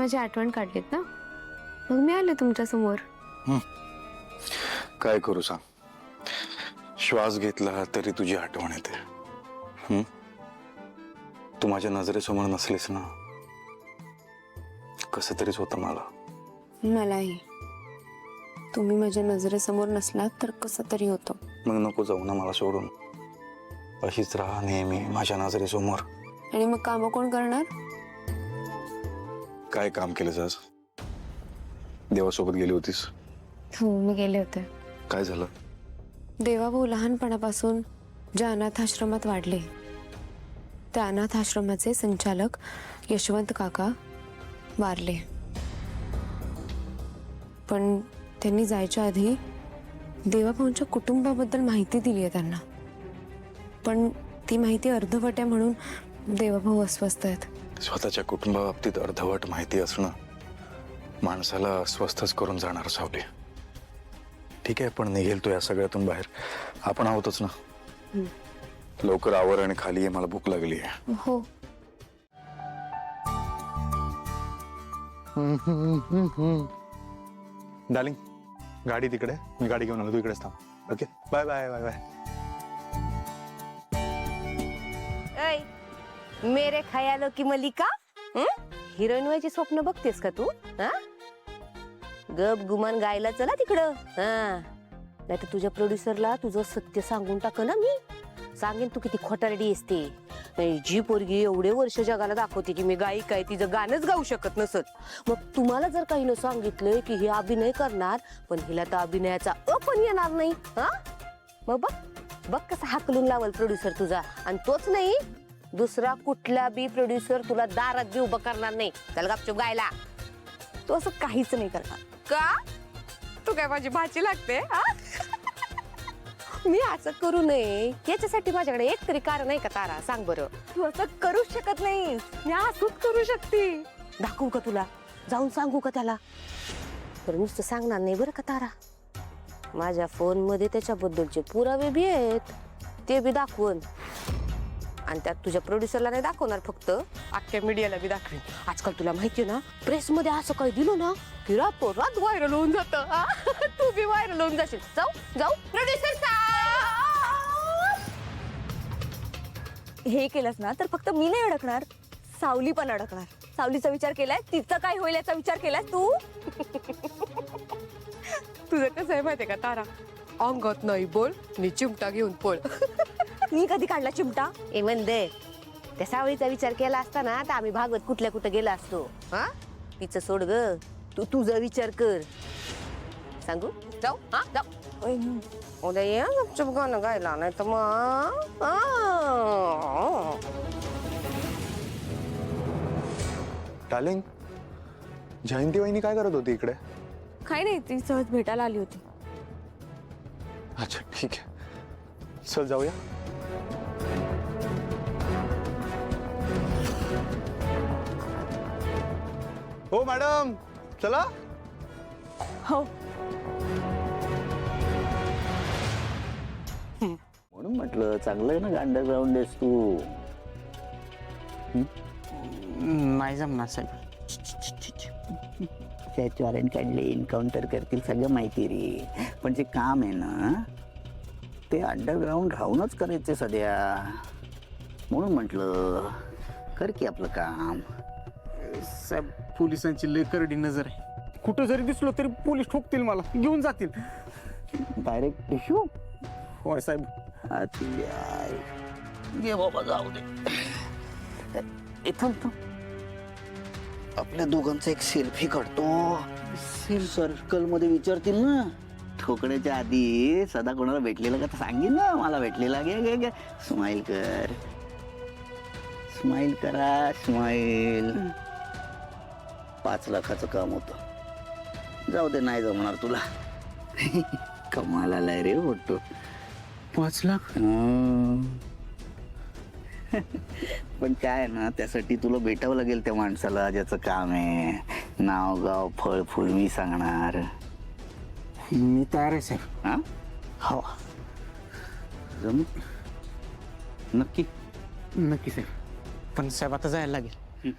माझी आठवण काढलीत ना, मग मी आले तुमच्या समोर. काय करू सांग, श्वास घेतला तरी तुझी आठवण येते. तू माझ्या नजरेसमोर नसलीस ना, कसं तरीच होतं मला. मलाही तुम्ही माझ्या नजरेसमोर नसलात तर कसं तरी होतं. मग नको जाऊ ना मला सोडून, अशीच राहा नेहमी माझ्या नजरेसमोर. आणि मग कामं कोण करणार? काय काम केलंस आज? देवासोबत गेली होतीस? हो, मी गेले होते. काय झालं? देवाभाऊ लहानपणापासून ज्या अनाथ आश्रमात वाढले, त्या अनाथ आश्रमाचे संचालक यशवंत काका वारले. पण त्यांनी जायच्या आधी देवाभाऊंच्या कुटुंबाबद्दल माहिती दिली आहे त्यांना, पण ती माहिती अर्धवट आहे म्हणून देवाभाऊ अस्वस्थ आहेत. स्वतःच्या कुटुंबाबाबतीत अर्धवट माहिती असणं माणसाला अस्वस्थच करून जाणार सावली. ठीक आहे, पण निघेल तो या सगळ्यातून बाहेर. आपण आहोतच ना. लवकर आवर आणि खाली ये, मला भूक लागली आहे. हो. डार्लिंग, गाडी तिकडे, मी गाडी घेऊन आलो, तू इकडेच थांब. Okay, bye bye bye bye. मेरे खयालो की मलिका, हिरोईन व्हायची स्वप्न बघतेस का तू? गप गुमान गायला चला तिकडं. नाही तर तुझ्या प्रोड्युसरला तुझं सत्य सांगून टाक ना मी. सांगेन तू किती खोटारडी असते. जी पोरगी एवढे वर्ष जगाला दाखवते की मी गायिका आहे, तिचं गाणंच गाऊ शकत नसत. मग तुम्हाला जर काही न सांगितलं की ही अभिनय करणार, पण हिला तर अभिनयाचा पण येणार नाही. मग बघ बघ कसं हाकलून लावल प्रोड्युसर तुझा. आणि तोच नाही, दुसरा कुठला बी प्रोड्युसर तुला दारात बी उभं करणार नाही. चल गपचूप गायला. तो असं काहीच नाही करणार. का? तू काय माझी भाची लागते? मी असं करू नये याच्यासाठी माझ्याकडे एक तरी कारण आहे का तारा? सांग बरं. तू असं करूच शकत नाहीस. मी असंच करू शकते. दाखवू का तुला? जाऊन सांगू का त्याला? तर नुसतं सांगणार नाही बरं का तारा. माझ्या फोन मध्ये त्याच्याबद्दलचे पुरावे बी आहेत, ते बी दाखवून. आणि त्यात तुझ्या प्रोड्युसरला नाही दाखवणार, फक्त अख्ख्या मीडियाला बी दाखवेन. आजकाल तुला माहितीये ना, प्रेस मध्ये असं काही दिलं ना की रात व्हायरल होऊन जातं. तू बी व्हायरल होऊन जाशील. जाऊ जाऊ प्रोड्युसर हे केलंस ना तर फक्त मी नाही अडकणार, सावली पण अडकणार. सावलीचा विचार केलाय, तिचं काय होईल याचा विचार केलाय तू? तुझं कसं आहे माहितीये का तारा? अंगात नाही बोल नि चिमटा घेऊन पळ. मी कधी काढला चिमटा? ए म्हणते, त्या सावळीचा विचार केला असता ना तर आम्ही भागवत कुठल्या कुठं गेला असतो. तिचं सोड ग, तू तुझा विचार कर. सांगू? जाऊ? जाऊ. उद्या ये गपचूप गाणं गायला, नाही तर मग डार्लिंग, जयंती वहिनी काय करत होती इकडे? काही नाही, ती सहज भेटायला आली होती. अच्छा ठीक आहे, चल जाऊया. हो मॅडम, चला. हो. म्हणून म्हटलं चांगलं आहे ना, अंडरग्राऊंड आहेस तू. नाही जमणार साहेब. त्याच वॉरंट काढले, एन्काउंटर करतील, सगळं माहिती रे. पण जे काम आहे ना ते अंडरग्राऊंड राहूनच करायचे सध्या. म्हणून म्हटलं कर की आपलं काम. साहेब, पोलिसांची लय करडी नजर आहे. कुठं जरी दिसलो तरी पोलीस ठोकतील, मला घेऊन जातील. Direct issue. होय साहेब. घे बाबा, जाऊ दे. इथं आपल्या दोघांचा एक सेल्फी काढतो. सर्कल मध्ये विचारतील ना, ठोकण्याच्या आधी सदा कोणाला भेटलेलं का सांगेन ना, मला भेटलेला. घे घे घे, स्माइल कर. स्माइल करा, स्माइल. 5 लाखाचं काम होतं. जाऊ दे, नाही जमणार तुला. कमाल आलाय रे फोटो. 5 लाख? पण काय ना, त्यासाठी तुला भेटावं लागेल त्या माणसाला ज्याचं काम आहे. नाव गाव फळ फुल मी सांगणार. मी तयार आहे साहेब. हा, हो जम नक्की. नक्की साहेब. पण साहेब आता जायला लागेल.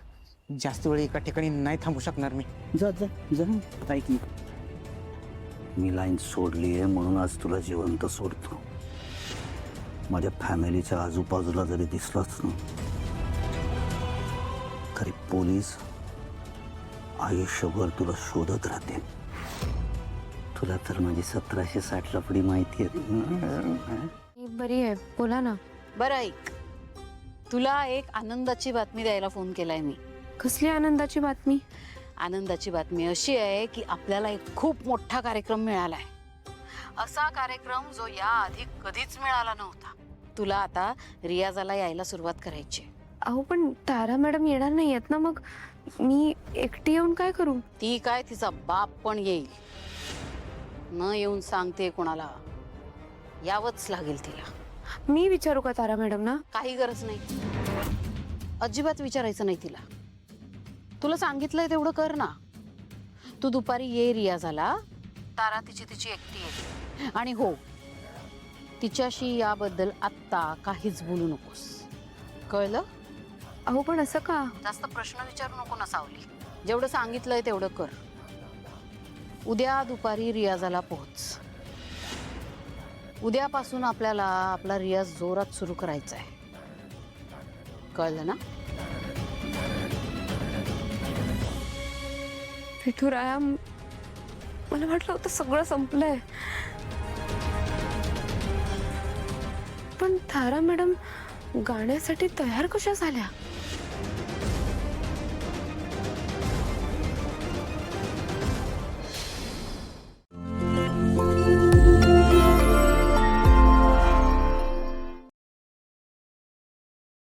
जास्त वेळ एका ठिकाणी नाही थांबू शकणार मी. जा जा जा आता ऐक, मी लाईन सोडली आहे म्हणून आज तुला जिवंत सोडतो. माझ्या फॅमिलीच्या आजूबाजूला जरी दिसलाच ना तरी पोलीस आयुष्यभर तुला शोधत राहतील. तुला तर माझी 1760 लफडी माहिती आहे. मी बरी आहे, बोला ना. बरं ऐक, तुला एक आनंदाची बातमी द्यायला फोन केलाय मी. कसली आनंदाची बातमी? आनंदाची बातमी अशी आहे की आपल्याला एक खूप मोठा कार्यक्रम मिळालाय. असा कार्यक्रम जो याआधी कधीच मिळाला नव्हता. तुला आता रियाजाला यायला सुरुवात करायची. अहो पण तारा मॅडम येणार नाही आहेत ना, मग मी एकटी येऊन काय करू? ती काय तिचा बाप पण येईल. न येऊन सांगते कोणाला, यावंच लागेल तिला. मी विचारू का तारा मॅडम ना? काही गरज नाही, अजिबात विचारायचं नाही तिला. तुला सांगितलंय तेवढं कर ना. तू दुपारी ये रियाजाला, तारा तिची एकटी येते. आणि हो, तिच्याशी याबद्दल आत्ता काहीच बोलू नकोस, कळलं? अहो पण असं का? जास्त प्रश्न विचारू नको ना सावली. जेवढं सांगितलंय तेवढं कर. उद्या दुपारी रियाजाला पोहोच. उद्यापासून आपल्याला आपला रियाज जोरात सुरू करायचा आहे, कळलं ना? विठुराया, मला वाटलं होतं सगळं संपलंय. पण तारा मॅडम गाण्यासाठी तयार कशा झाल्या?